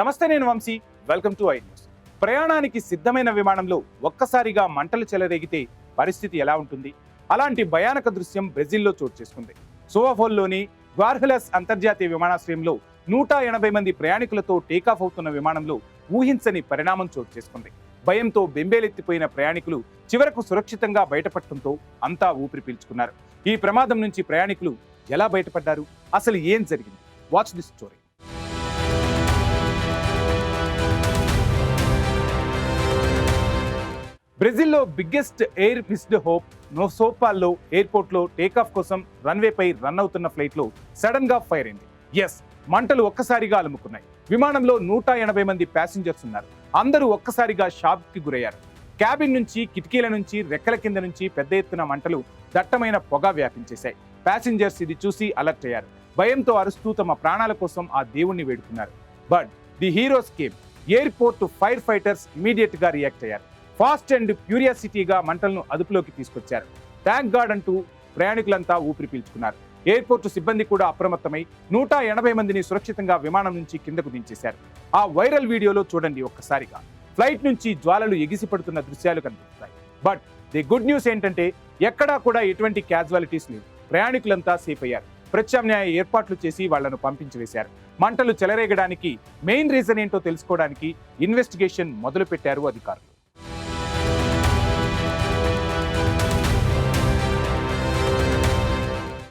నమస్తే, నేను Vamsi. Welcome to I News. ప్రయాణానికి సిద్ధమైన విమానంలో ఒక్కసారిగా మంటలు చెలరేగితే పరిస్థితి ఎలా ఉంటుంది? అలాంటి భయానక దృశ్యం బ్రెజిల్లో చోటు చేసుకుంది. సోవాఫోల్లోని గ్వార్హెలస్ అంతర్జాతీయ విమానాశ్రయంలో 180 మంది ప్రయాణికులతో టేకాఫ్ అవుతున్న విమానంలో ఊహించని పరిణామం చోటు చేసుకుంది. భయంతో బెంబేలెత్తిపోయిన ప్రయాణికులు చివరకు సురక్షితంగా బయటపడటంతో అంతా ఊపిరి పీల్చుకున్నారు. ఈ ప్రమాదం నుంచి ప్రయాణికులు ఎలా బయటపడ్డారు? అసలు ఏం జరిగింది? Watch this story. బ్రెజిల్లో బిగ్గెస్ట్ ఎయిర్ మిస్డ్ హోప్ సోపాల్లో ఎయిర్పోర్ట్లో టేకాఫ్ కోసం రన్వేపై రన్ అవుతున్న ఫ్లైట్లో సడన్ గా ఫైర్ అయింది. మంటలు ఒక్కసారిగా అలుముకున్నాయి. విమానంలో 180 మంది ప్యాసింజర్స్ ఉన్నారు. అందరూ ఒక్కసారిగా షాక్ కి గురయ్యారు. క్యాబిన్ నుంచి, కిటికీల నుంచి, రెక్కల కింద నుంచి పెద్ద ఎత్తున మంటలు దట్టమైన పొగ వ్యాపించేశాయి. ప్యాసింజర్స్ ఇది చూసి అలర్ట్ అయ్యారు. భయంతో అరుస్తూ తమ ప్రాణాల కోసం ఆ దేవుణ్ణి వేడుకున్నారు. But the heroes came. Airport fire fighters immediate గా రియాక్ట్ అయ్యారు. ఫాస్ట్ అండ్ క్యూరియాసిటీగా మంటలను అదుపులోకి తీసుకొచ్చారు. థ్యాంక్ గాడ్ అంటూ ప్రయాణికులంతా ఊపిరి పీల్చుకున్నారు. ఎయిర్పోర్టు సిబ్బంది కూడా అప్రమత్తమై 180 మందిని సురక్షితంగా విమానం నుంచి కిందకు దించేశారు. ఆ వైరల్ వీడియోలో చూడండి ఒక్కసారిగా. ఫ్లైట్ నుంచి జ్వాలలు ఎగిసిపడుతున్న దృశ్యాలు కనిపిస్తాయి. బట్ ది గుడ్ న్యూస్ ఏంటంటే ఎక్కడా కూడా ఎటువంటి క్యాజువాలిటీస్ లేవు. ప్రయాణికులంతా సేఫ్ అయ్యారు. ప్రత్యామ్నాయ ఏర్పాట్లు చేసి వాళ్లను పంపించివేశారు. మంటలు చెలరేగడానికి మెయిన్ రీజన్ ఏంటో తెలుసుకోవడానికి ఇన్వెస్టిగేషన్ మొదలుపెట్టారు అధికారులు.